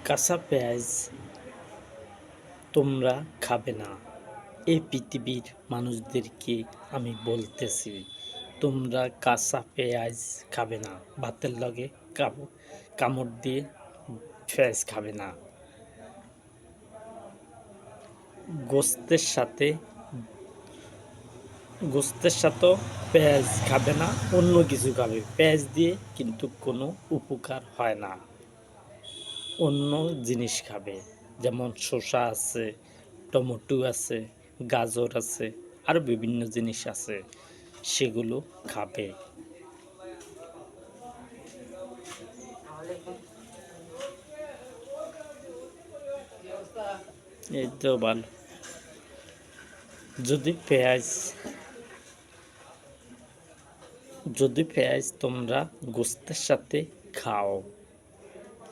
কাঁচা পেঁয়াজ তোমরা খাবে না। এই পৃথিবীর মানুষদেরকে আমি বলতেছি, তোমরা কাঁচা পেঁয়াজ খাবে না। ভাতের লগে কামড় দিয়ে পেঁয়াজ খাবে না। গোস্তের সাথে গোস্তের সাথেও পেঁয়াজ খাবে না, অন্য কিছু খাবে। পেঁয়াজ দিয়ে কিন্তু কোনো উপকার হয় না। অন্য জিনিস খাবে, যেমন শসা আছে, টমেটো আছে, গাজর আছে, আরও বিভিন্ন জিনিস আছে, সেগুলো খাবে। এই তো ভালো। যদি পেঁয়াজ যদি পেঁয়াজ তোমরা গোস্তের সাথে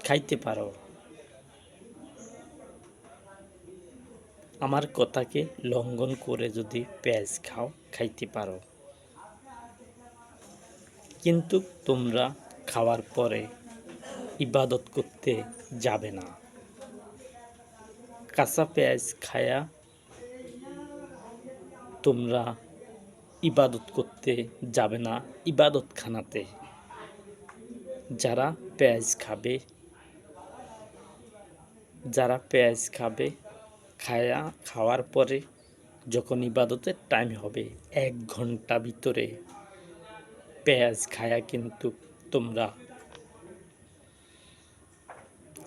খাইতে পারো, আমার কথাকে লঙ্ঘন করে যদি পেঁয়াজ খাইতে পারো, কিন্তু তোমরা খাওয়ার পরে ইবাদত করতে যাবে না। কাঁচা পেঁয়াজ খায়া তোমরা ইবাদত করতে যাবে না ইবাদতখানাতে। যারা পেঁয়াজ খাবে খাওয়ার পরে যখন ইবাদতের টাইম হবে, 1 ঘন্টা ভিতরে পেঁয়াজ খায়া কিন্তু তোমরা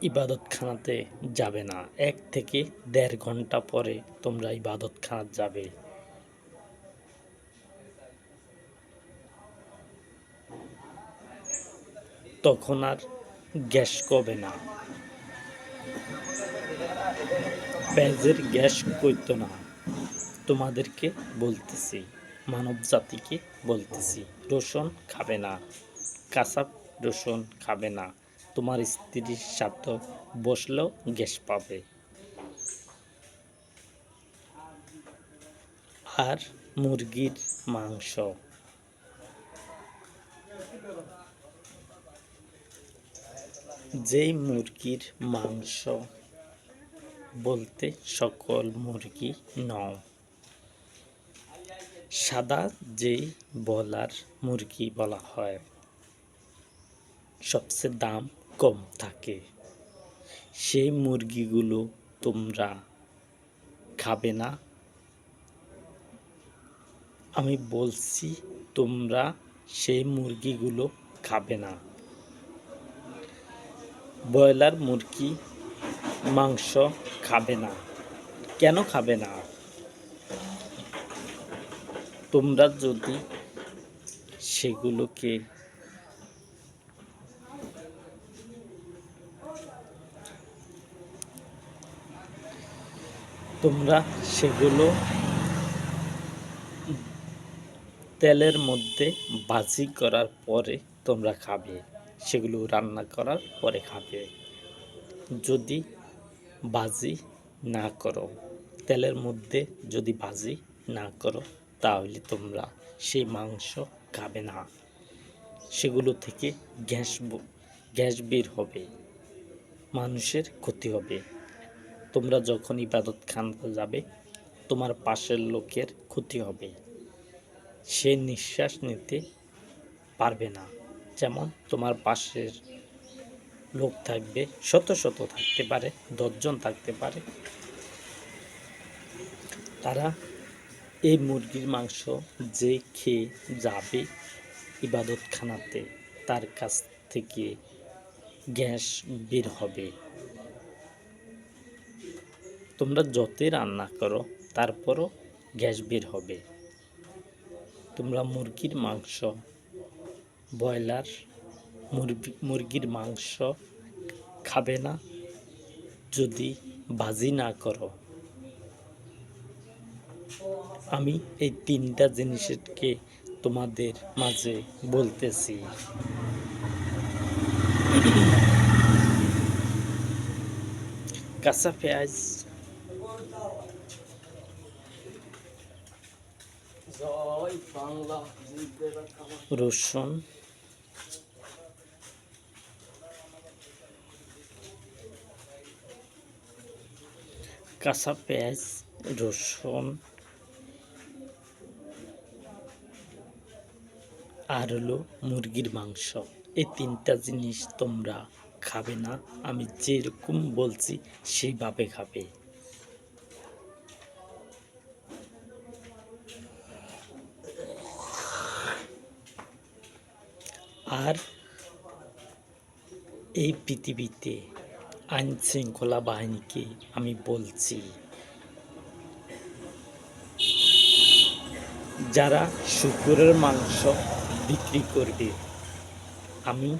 ইবাদতখানাতে যাবে না। 1 থেকে 1.5 ঘন্টা পরে তোমরা ইবাদতখানা যাবে। তখন আর গ্যাস কবে না, পেঁয়াজের গ্যাস কইতো না। তোমাদেরকে বলতেছি, মানব জাতিকে বলতেছি, রসুন খাবে না, কাঁচা রসুন খাবে না। তোমার স্ত্রীর সাথে বসলেও গ্যাস পাবে। আর মুরগির মাংস, যেই মুরগির মাংস বলতে সকল মুরগি নয়, সাদা যেই বলার মুরগি বলা হয়, সবচেয়ে দাম কম থাকে, সেই মুরগিগুলো তোমরা খাবে না। আমি বলছি, তোমরা সেই মুরগিগুলো খাবে না। ব্রয়লার মুরগি মাংস খাবে না। কেন খাবে না? তোমরা যদি সেগুলোকে তেলের মধ্যে ভাজি করার পরে তোমরা খাবে, সেগুলো রান্না করার পরে খাবে। যদি ভাজি না করো, তেলের মধ্যে যদি ভাজি না করো, তাহলে তোমরা সেই মাংস খাবে না। সেগুলো থেকে গ্যাস বের হবে, মানুষের ক্ষতি হবে। তোমরা যখন ইবাদতখানাতে যাবে, তোমার পাশের লোকের ক্ষতি হবে, সে নিঃশ্বাস নিতে পারবে না। যেমন তোমার পাশের লোক থাকবে, শত শত থাকতে পারে, 10 জন থাকতে পারে, তারা এই মুরগির মাংস যে খেয়ে যাবে ইবাদতখানাতে, তার কাছ থেকে গ্যাস বের হবে। তোমরা যতই রান্না করো, তারপরও গ্যাস বের হবে। তোমরা মুরগির মাংস, ব্রয়লার মুরগির মাংস খাবে না যদি ভাজি না করো। আমি এই 3টা জিনিসকে তোমাদের মাঝে বলতেছি। কাঁচা পেঁয়াজ, রসুন, কাঁচা পেঁয়াজ, রসুন আর হলো মুরগির মাংস। এই ৩টা জিনিস তোমরা খাবে না। আমি যেরকম বলছি সেইভাবে খাবে। আর এই পৃথিবীতে আইন শৃঙ্খলা বাহিনীকে আমি বলছি, যারা শুকরের মাংস বিক্রি করবে, আমি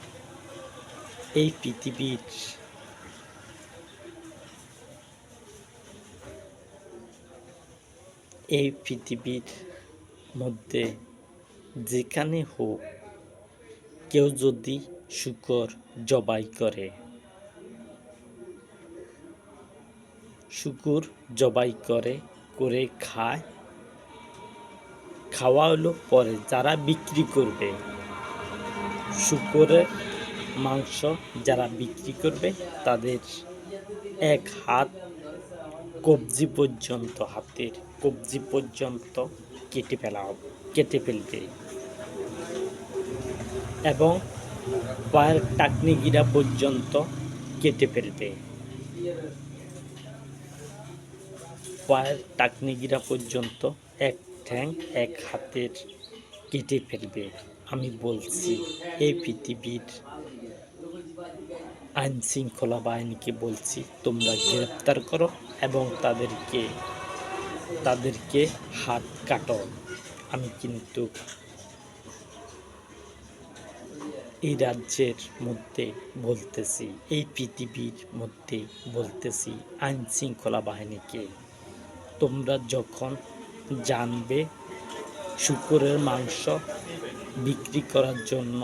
এই পৃথিবীর মধ্যে যেখানে হোক, কেউ যদি শুকর জবাই করে, করে খায়, খাওয়া হলো পরে যারা বিক্রি করবে শুকরের মাংস, যারা বিক্রি করবে তাদের এক হাত কবজি পর্যন্ত, হাতের কবজি পর্যন্ত কেটে ফেলবে এবং পায়ের টাকনিগিরা পর্যন্ত কেটে ফেলবে। পায়ের টাকনিগিরা পর্যন্ত এক ঠ্যাং এক হাতের কেটে ফেলবে। আমি বলছি, এই পৃথিবীর আইন শৃঙ্খলা বাহিনীকে বলছি, তোমরা গ্রেপ্তার করো এবং তাদেরকে হাত কাটো। আমি কিন্তু এই রাজ্যের মধ্যে বলতেছি, এই পৃথিবীর মধ্যে বলতেছি, আইন শৃঙ্খলা বাহিনীকে, তোমরা যখন জানবে শুকরের মাংস বিক্রি করার জন্য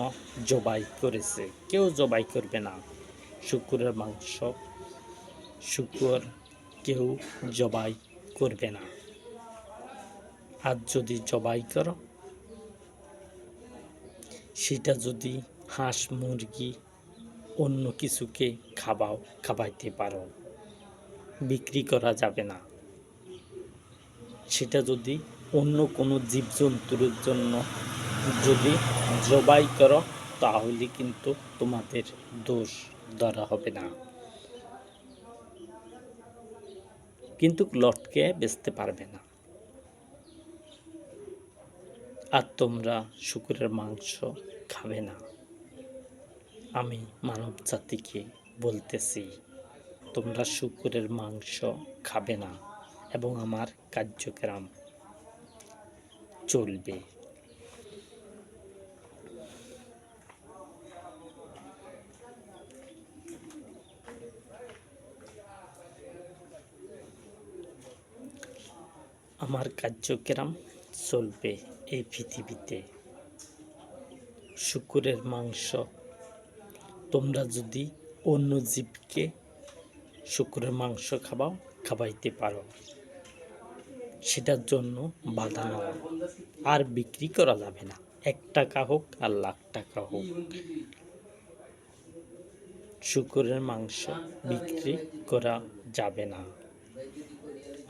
জবাই করেছে, কেউ জবাই করবে না শুকরের মাংস, শুকর কেউ জবাই করবে না। আর যদি জবাই করো, সেটা যদি হাঁস, মুরগি, অন্য কিছুকে খাওয়াইতে পারো, বিক্রি করা যাবে না। সেটা যদি অন্য কোনো জীবজন্তুর জন্য যদি জবাই করো, তাহলে কিন্তু তোমাদের দোষ ধরা হবে না, কিন্তু লটকে বেচতে পারবে না। আর তোমরা শুকরের মাংস খাবে না। আমি মানব জাতিকে বলতেছি, তোমরা শুকরের মাংস খাবে না এবং আমার কার্যক্রম চলবে। আমার কার্যক্রম চলবে এই পৃথিবীতে। শুকরের মাংস তোমরা যদি অন্য জীবকে শুকরের মাংস খাওয়াইতে পারো, সেটার জন্য বাধা নাও। আর বিক্রি করা যাবে না, 1 টাকা হোক আর লাখ টাকা হোক, শুকরের মাংস বিক্রি করা যাবে না।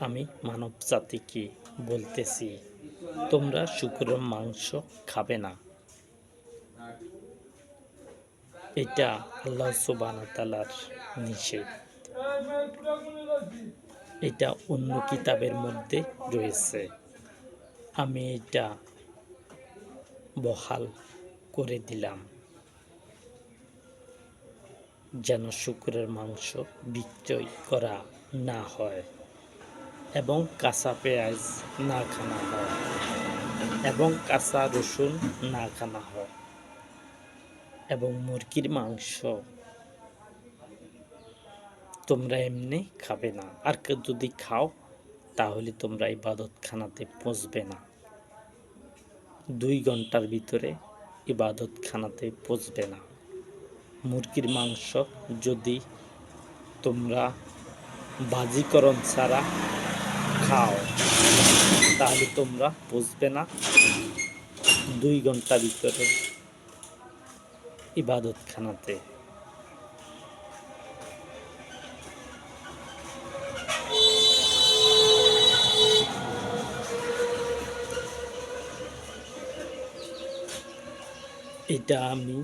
আমি মানব জাতিকে বলতেছি, তোমরা শুকরের মাংস খাবে না। এটা আল্লাহ সুবহানাহু ওয়া তাআলার নিষেধ। এটা অন্য কিতাবের মধ্যে রয়েছে। আমি এটা বহাল করে দিলাম, যেন শুকরের মাংস বিক্রয় করা না হয় এবং কাঁচা পেঁয়াজ না খাওয়া হয় এবং কাঁচা রসুন না খাওয়া হয় এবং মুরগির মাংস তোমরা এমনি খাবে না। আর কেউ যদি খাও, তাহলে তোমরা ইবাদতখানাতে পৌঁছবে না। 2 ঘন্টার ভিতরে ইবাদতখানাতে পৌঁছবে না। মুরগির মাংস যদি তোমরা বাজিকরণ ছাড়া খাও, তাহলে তোমরা পৌঁছবে না 2 ঘন্টা ভিতরে ইবাদতখানাতে। এটা আমি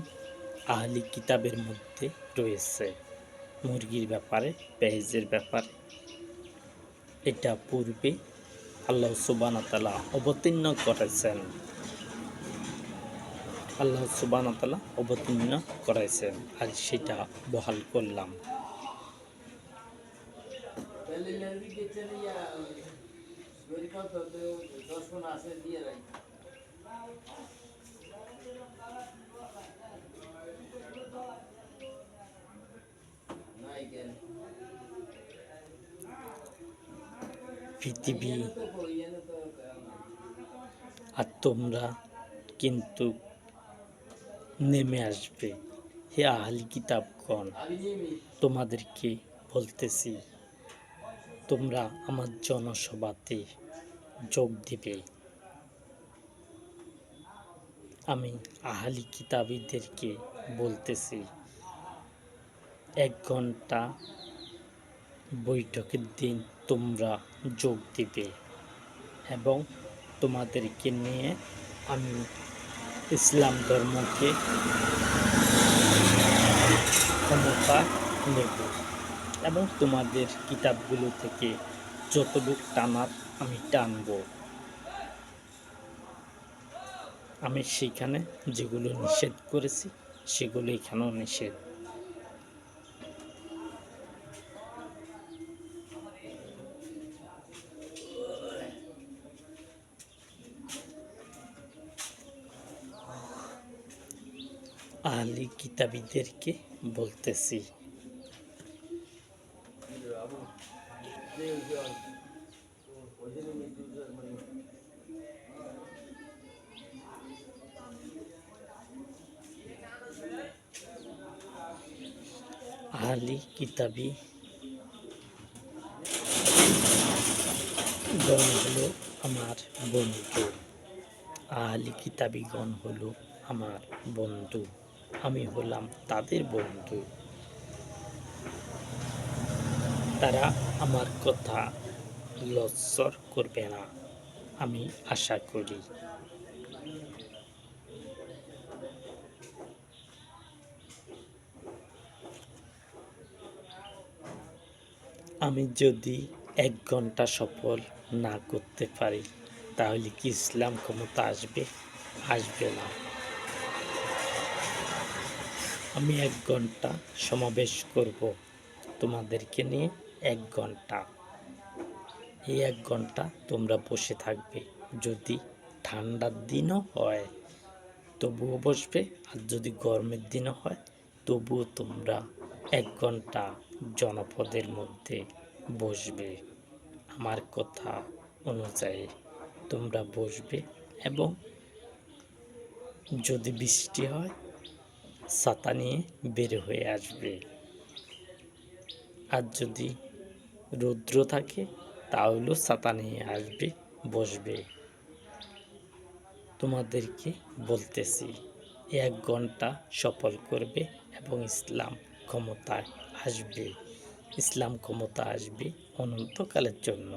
আহলি কিতাবের মধ্যে রয়েছে মুরগির ব্যাপারে, পেঁয়াজের ব্যাপারে। এটা পূর্বে আল্লাহ সুবহানাহু ওয়া তাআলা অবতীর্ণ করেছেন। আল্লাহ সুবহানাহু ওয়া তাআলা অবতীর্ণ করেছেন, আর সেটা বহাল করলাম। পৃথিবী আর তোমরা কিন্তু নেমে আসবে। হে আহলি কিতাবগণ, তোমাদেরকে বলতেছি, তোমরা আমার জনসভাতে যোগ দিবে। আমি আহলি কিতাবীদেরকে বলতেছি, 1 ঘন্টা বৈঠকের দিন তোমরা যোগ দিবে এবং তোমাদেরকে নিয়ে আমি ইসলাম ধর্মকে ক্ষমতা নেব এবং তোমাদের কিতাবগুলো থেকে যতটুকু টানার আমি টানব। আমি সেখানে যেগুলো নিষেধ করেছি সেগুলো এখানেও নিষেধ। আহলি কিতাবীদেরকে বলতেছি, আহলি কিতাবী গণ হলো আমার বন্ধু। আহলি কিতাবীগণ হলো আমার বন্ধু, আমি হলাম তাদের বন্ধু। তারা আমার কথা লজ্জর করবে না, আমি আশা করি। আমি যদি 1 ঘন্টা সফল না করতে পারি তাহলে কি ইসলাম ক্ষমতা আসবে? আসবে না। আমি 1 ঘন্টা সমাবেশ করব তোমাদেরকে নিয়ে, 1 ঘন্টা। এই 1 ঘন্টা তোমরা বসে থাকবে। যদি ঠান্ডার দিনও হয় তবুও বসবে, আর যদি গরমের দিনও হয় তবুও তোমরা 1 ঘন্টা জনপদের মধ্যে বসবে। আমার কথা অনুযায়ী তোমরা বসবে এবং যদি বৃষ্টি হয় ছাতা নিয়ে বের হয়ে আসবে, আর যদি রৌদ্র থাকে তাহলেও ছাতা নিয়ে আসবে, বসবে। তোমাদেরকে বলতেছি, 1 ঘন্টা সফল করবে এবং ইসলাম ক্ষমতায় আসবে। ইসলাম ক্ষমতা আসবে অনন্তকালের জন্য।